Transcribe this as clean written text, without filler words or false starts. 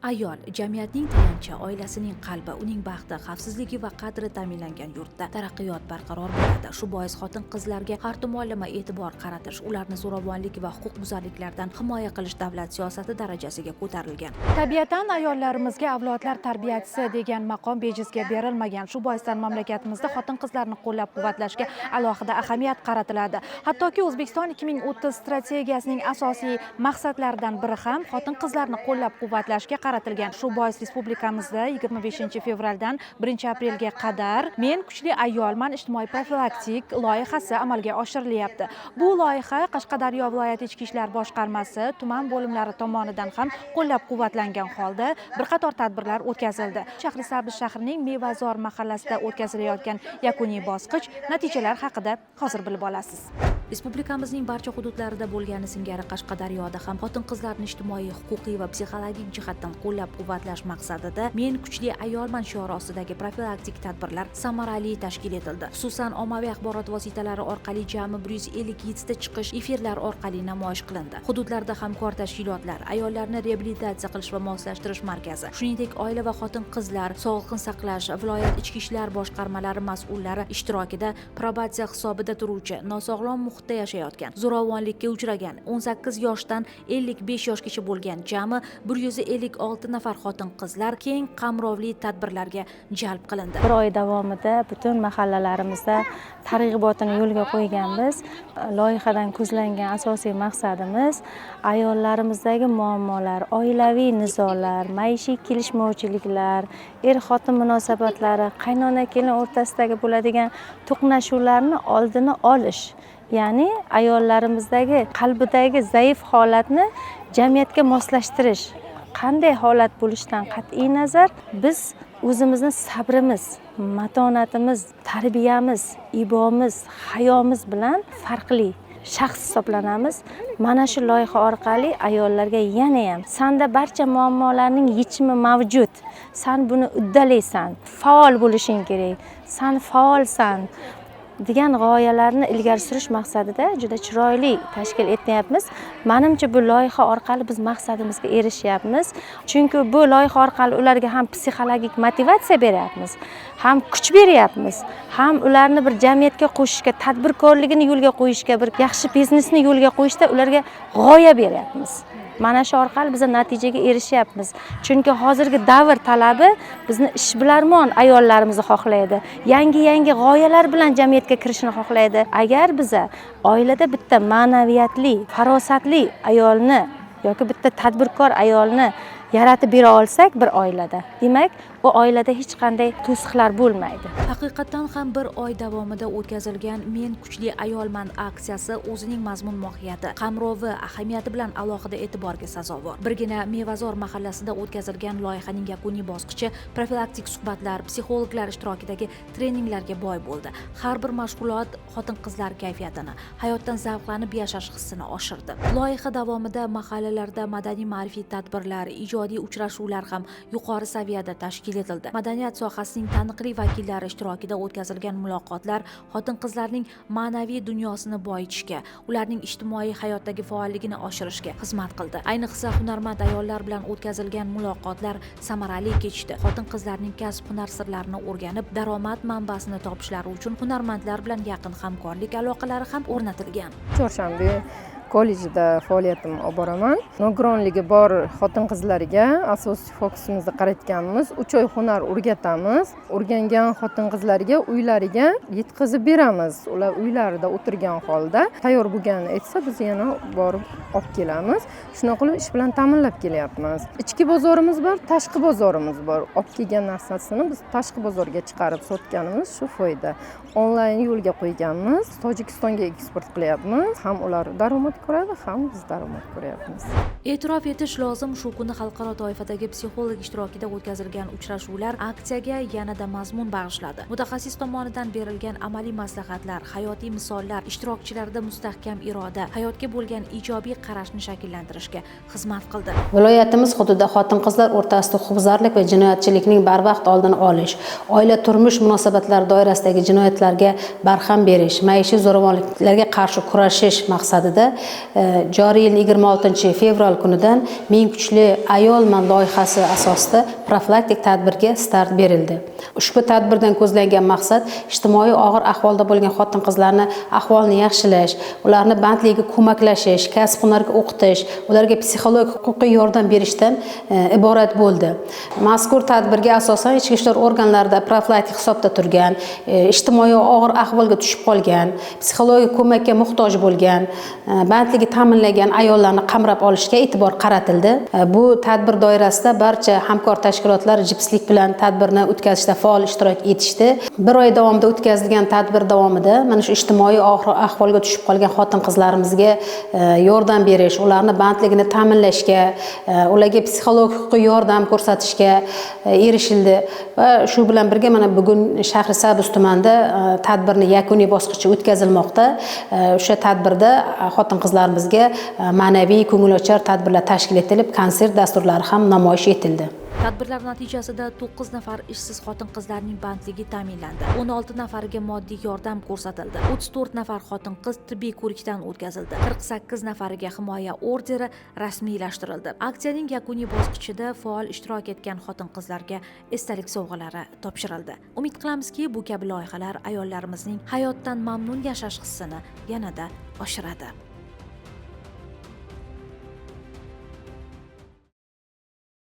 Ayol jamiyatning tayanchi, oilasining qalbi, uning baxti, xavfsizligi va qadri ta'minlangan yurtda taraqqiyot barqaror bo'ladi. Shu bois xotin-qizlarga har tomonlama e'tibor qaratish, ularni zo'ravonlik va huquqbuzarliklardan himoya qilish davlat siyosati darajasiga ko'tarilgan. Tabiatan ayollarimizga avlodlar tarbiyachisi degan maqom bejizga berilmagan. Shu boisdan mamlakatimizda xotin-qizlarni qo'llab-quvvatlashga alohida ahamiyat qaratiladi. Hattoki O'zbekiston 2030 strategiyasining asosiy maqsadlaridan biri ham xotin-qizlarni qo'llab-quvvatlashga qaratilgan. Shu bois respublikamizda 25 fevraldan 1 aprelga qadar Men kuchli ayolman ijtimoiy profilaktik loyihasi amalga oshirilyapti. Bu loyiha Qashqadaryo viloyat ichki ishlar boshqarmasi tuman bo'limlari tomonidan ham qo'llab-quvvatlangan holda bir qator tadbirlar o'tkazildi. Shahrisabz shahrining Mevazor mahallasida o'tkazilayotgan yakuniy bosqich natijalar haqida hozir bilib olasiz. Respublikamizning barcha hududlarida bo'lgani singari Qashqadaryoda ham xotin-qizlarni ijtimoiy, huquqiy va psixologik jihatdan qo'llab-quvvatlash maqsadida Men kuchli ayolman shiori ostidagi profilaktik tadbirlar samarali tashkil etildi. Xususan, ommaviy axborot vositalari orqali jami 157 ta chiqish efirlar orqali namoyish qilindi. Hududlarda hamkor tashkilotlar, ayollarni reabilitatsiya qilish va moslashtirish markazi, shuningdek oila va xotin-qizlar sog'liqni saqlash, viloyat ichki ishlar boshqarmalari mas'ullari ishtirokida probatsiya hisobida turuvchi, nosog'lom muhitda yashayotgan, zo'ravonlikka uchragan 18 yoshdan 55 yoshgacha bo'lgan jami 156 nafar xotin-qizlar keng qamrovli tadbirlarga jalb qilindi. Bir oy davomida butun mahallalarimizda targ'ibotini yo'lga qo'yganmiz. Loyihadan ko'zlangan asosiy maqsadimiz ayollarimizdagi muammolar, oilaviy nizolar, maishiy kelishmovchiliklar, er-xotin munosabatlari, qaynona-kelin o'rtasidagi bo'ladigan to'qnashuvlarni oldini olish. Ya'ni ayollarimizdagi qalbidagi zaif holatni jamiyatga moslashtirish. Qanday holat bo'lishidan qat'iy nazar biz o'zimizni sabrimiz, matonatimiz, tarbiyamiz, ibomiz, hayomiz bilan farqli shaxs hisoblanamiz. Mana shu loyiha orqali ayollarga yana ham senda barcha muammolarning yechimi mavjud. Sen buni uddalaysan, faol bo'lishing kerak. Sen faolsan degan g'oyalarni ilgari surish maqsadida juda chiroyli tashkil etyapmiz. Menimcha bu loyiha orqali biz maqsadimizga erishyapmiz. Chunki bu loyiha orqali ularga ham psixologik motivatsiya beryapmiz, ham kuch beryapmiz, ham ularni bir jamiyatga qo'shishga, tadbirkorligini yo'lga qo'yishga, bir yaxshi biznesni yo'lga qo'yishda ularga g'oya beryapmiz. Mana shu orqali biz natijaga erishyapmiz. Chunki hozirgi davr talabi bizni ishbilarmon ayollarimizni xohlaydi. Yangi g'oyalar bilan jamiyatga kirishni xohlaydi. Agar biz oilada bitta ma'naviyatli, farosatli ayolni yoki bitta tadbirkor ayolni yaratib bera olsak bir oilada, demak, u oilada hech qanday to'siqlar bo'lmaydi. Haqiqatan ham bir oy davomida o'tkazilgan Men kuchli ayolman aksiyasi o'zining mazmun mohiyati, qamrovi, ahamiyati bilan alohida e'tiborga sazovor. Birgina Mevazor mahallasida o'tkazilgan loyihaning yakuniy bosqichi profilaktik suhbatlar, psixologlar ishtirokidagi treninglarga boy bo'ldi. Har bir mashg'ulot xotin-qizlar kayfiyatini, hayotdan zavqlanib yashash hissini oshirdi. Loyiha davomida mahallalarda madaniy-ma'rifiy tadbirlar, ijodiy uchrashuvlar ham yuqori saviyada tashkil etildi. Madaniyat sohasining taniqli vakillari ishtirokida o'tkazilgan muloqotlar xotin-qizlarning ma'naviy dunyosini boyitishga, ularning ijtimoiy hayotdagi faolligini oshirishga xizmat qildi. Ayniqsa hunarmand ayollar bilan o'tkazilgan muloqotlar samarali kechdi. Xotin-qizlarning kasb-hunar sirlarini o'rganib, daromad manbasini topishlari uchun hunarmandlar bilan yaqin hamkorlik aloqalari ham o'rnatilgan. Chorshanba kollejida faoliyatim olib boraman. Nogironligi bor xotin-qizlarga asosiy fokusimizni qaratganmiz. 3 oy hunar o'rgatamiz. O'rgangan xotin-qizlarga uylariga yetkazib beramiz. Ular uylarida o'tirgan holda tayyor bo'lganini aytsa, biz yana borib olib kelamiz. Shunaqa qilib ish bilan ta'minlab kelyapmiz. Ichki bozorimiz bor, tashqi bozorimiz bor. Olib kelgan narsasini biz tashqi bozorga chiqarib sotganimiz shu foyda. Onlayn yo'lga qo'yganmiz. Tojikistonga eksport qilyapmiz. Ham ular daromad ko'radi, ham biz daromad ko'ryapmiz. E'tirof etish lozim, shu kuni xalqaro toifadagi psixolog ishtirokida o'tkazilgan uchrashuvlar aksiyaga yanada mazmun bag'ishladi. Mutaxassis tomonidan berilgan amaliy maslahatlar, hayotiy misollar ishtirokchilarda mustahkam iroda, hayotga bo'lgan ijobiy qarashni shakllantirishga xizmat qildi. Viloyatimiz hududida xotin-qizlar o'rtasida huquqbuzarlik va jinoyatchilikning barvaqt oldini olish, oila turmush munosabatlari doirasidagi jinoyatlarga barham berish, maishiy zo'ravonliklarga qarshi kurashish maqsadida joriy yilning 26-fevral kunidan Men kuchli ayolman loyihasi asosida profilaktik tadbirga start berildi. Ushbu tadbirdan ko'zlangan maqsad ijtimoiy og'ir ahvolda bo'lgan xotin-qizlarni ahvolini yaxshilash, ularni bandligiga ko'maklashish, kasb-hunarga o'qitish, ularga psixologik huquqiy yordam berishdan iborat bo'ldi. Mazkur tadbirga asosan ichki ishlar organlarida profilaktik hisobda turgan, ijtimoiy og'ir ahvolga tushib qolgan, psixologik ko'makka muhtoj bo'lgan, bandligi ta'minlagan ayollarni qamrab olishga e'tibor qaratildi. Bu tadbir doirasida barcha hamkor tashkilotlar jipslik bilan tadbirni o'tkazishda faol ishtirok etishdi. Bir oy davomida o'tkazilgan tadbir davomida mana shu ijtimoiy og'ir ahvolga tushib qolgan xotin-qizlarimizga yordam berish, ularni bandligini ta'minlashga, ularga psixologik huquqiy yordam ko'rsatishga erishildi va shu bilan birga mana bugun Shahrisabz tumanida tadbirning yakuniy bosqichi o'tkazilmoqda. O'sha tadbirda xotin-qizlarimizga ma'naviy ko'ngilochar tadbirlar tashkil etilib, konsert dasturlari ham namoyish etildi. Tadbirlar natijasida 9 nafar ishsiz xotin-qizlarning bandligi ta'minlandi. 16 nafariga moddiy yordam ko'rsatildi. 34 nafar xotin-qiz tibbiy ko'rikdan o'tkazildi. 48 nafariga himoya orderi rasmiylashtirildi. Aksiyaning yakuniy bosqichida faol ishtirok etgan xotin-qizlarga esdalik sovg'alari topshirildi. Umid qilamizki, bu kabi loyihalar ayollarimizning hayotdan mamnun yashash hissini yanada oshiradi.